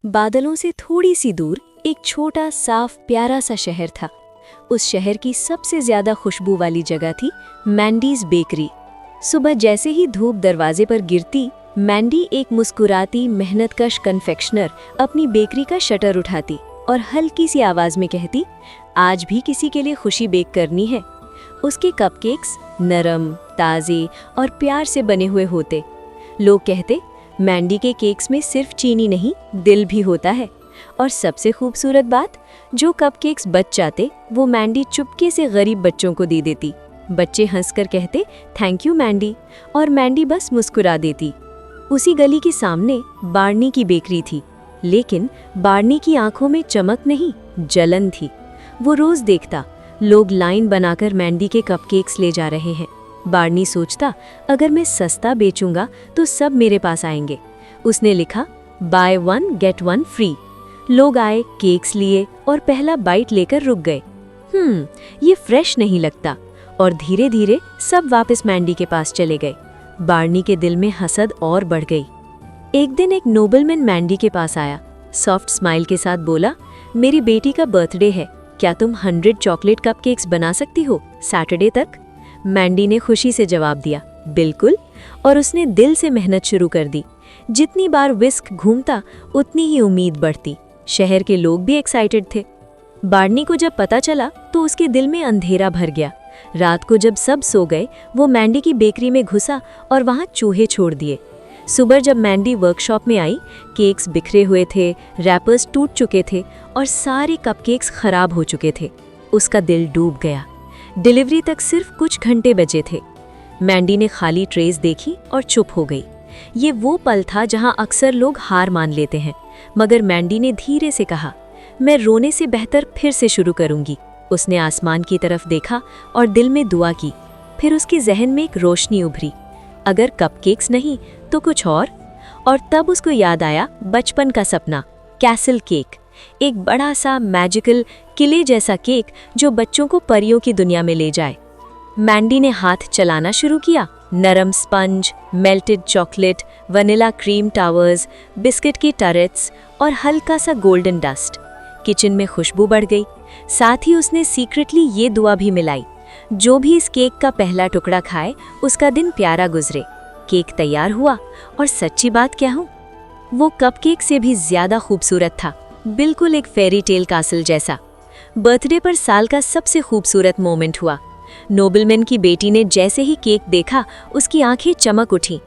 बादलों से थोड़ी सी दूर एक छोटा साफ प्यारा सा शहर था। उस शहर की सबसे ज्यादा खुशबू वाली जगह थी मैंडीज बेकरी। सुबह जैसे ही धूप दरवाजे पर गिरती, मैंडी एक मुस्कुराती मेहनतकश कन्फेक्शनर अपनी बेकरी का शटर उठाती और हल्की सी आवाज में कहती, आज भी किसी के लिए खुशी बेक करनी है। उसके कपकेक्स नरम, ताज़े और प्यार से बने हुए होते। लोग कहते, मैंडी के केक्स में सिर्फ चीनी नहीं, दिल भी होता है। और सबसे खूबसूरत बात, जो कपकेक्स बच जाते वो मैंडी चुपके से गरीब बच्चों को दे देती। बच्चे हंसकर कहते, थैंक यू मैंडी, और मैंडी बस मुस्कुरा देती। उसी गली के सामने बार्नी की बेकरी थी, लेकिन बार्नी की आंखों में चमक नहीं, जलन थी। वो रोज देखता, लोग लाइन बनाकर मैंडी के कपकेक्स ले जा रहे हैं। बार्नी सोचता, अगर मैं सस्ता बेचूंगा तो सब मेरे पास आएंगे। उसने लिखा, by one get one free. लोग आए, केक्स लिए और पहला बाइट लेकर रुक गए। ये फ्रेश नहीं लगता। और धीरे धीरे सब वापस मैंडी के पास चले गए। बार्नी के दिल में हसद और बढ़ गई। एक दिन एक नोबलमैन मैंडी के पास आया। सॉफ्ट स्माइल के साथ बोला, मेरी बेटी का बर्थडे है, क्या तुम 100 चॉकलेट कपकेक्स बना सकती हो सैटरडे तक? मैंडी ने खुशी से जवाब दिया, बिल्कुल। और उसने दिल से मेहनत शुरू कर दी। जितनी बार विस्क घूमता उतनी ही उम्मीद बढ़ती। शहर के लोग भी एक्साइटेड थे। बार्नी को जब पता चला तो उसके दिल में अंधेरा भर गया। रात को जब सब सो गए, वो मैंडी की बेकरी में घुसा और वहां चूहे छोड़ दिए। सुबह जब मैंडी वर्कशॉप में आई, केक्स बिखरे हुए थे, रैपर्स टूट चुके थे और सारे कपकेक्स खराब हो चुके थे। उसका दिल डूब गया। डिलीवरी तक सिर्फ कुछ घंटे बचे थे। मैंडी ने खाली ट्रेस देखी और चुप हो गई। ये वो पल था जहां अक्सर लोग हार मान लेते हैं, मगर मैंडी ने धीरे से कहा, मैं रोने से बेहतर फिर से शुरू करूंगी। उसने आसमान की तरफ देखा और दिल में दुआ की। फिर उसके जहन में एक रोशनी उभरी, अगर कपकेक्स नहीं तो कुछ और तब उसको याद आया बचपन का सपना, कैसल केक। एक बड़ा सा मैजिकल किले जैसा केक जो बच्चों को परियों की दुनिया में ले जाए। मैंडी ने हाथ चलाना शुरू किया। नरम sponge, melted chocolate, vanilla cream towers, biscuit की टरेट्स और हल्का सा गोल्डन डस्ट। किचन में खुशबू बढ़ गई। साथ ही उसने सीक्रेटली ये दुआ भी मिलाई, जो भी इस केक का पहला टुकड़ा खाए उसका दिन प्यारा गुजरे। केक तैयार हुआ और सच्ची बात क्या हूँ, वो कपकेक से भी ज्यादा खूबसूरत था, बिल्कुल एक फेरी टेल कासल जैसा। बर्थडे पर साल का सबसे खूबसूरत मोमेंट हुआ। नोबलमैन की बेटी ने जैसे ही केक देखा, उसकी आंखें चमक उठी।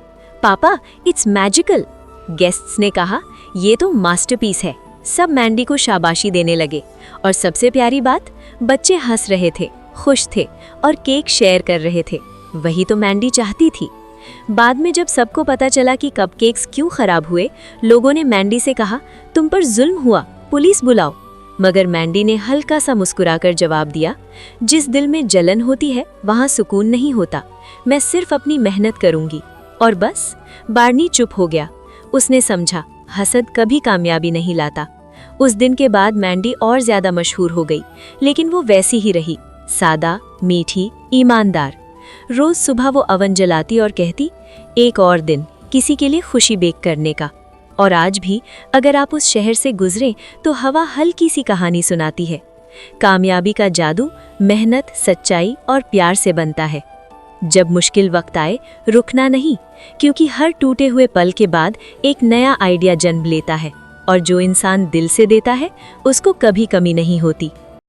पापा, इट्स मैजिकल। गेस्ट्स ने कहा, ये तो मास्टरपीस है। सब मैंडी को शाबाशी देने लगे। और सबसे प्यारी बात, बच्चे हंस रहे थे, खुश थे और केक शेयर कर रहे थे। वही तो मैंडी चाहती थी। बाद में जब सबको पता चला कि कपकेक्स क्यों खराब हुए, लोगों ने मैंडी से कहा, तुम पर जुल्म हुआ, पुलिस बुलाओ। मगर मैंडी ने हल्का सा मुस्कुराकर जवाब दिया, जिस दिल में जलन होती है वहां सुकून नहीं होता। मैं सिर्फ अपनी मेहनत करूंगी। और बस। बार्नी चुप हो गया। उसने समझा, हसद कभी कामयाबी नहीं लाता। उस दिन के बाद मैंडी और ज्यादा मशहूर हो गई, लेकिन वो वैसी ही रही, सादा, मीठी, ईमानदार। रोज सुबह वो अवन जलाती और कहती, एक और दिन किसी के लिए खुशी बेक करने का। और आज भी अगर आप उस शहर से गुजरें तो हवा हल्की सी कहानी सुनाती है। कामयाबी का जादू मेहनत, सच्चाई और प्यार से बनता है। जब मुश्किल वक्त आए, रुकना नहीं, क्योंकि हर टूटे हुए पल के बाद एक नया आइडिया जन्म लेता है। और जो इंसान दिल से देता है, उसको कभी कमी नहीं होती।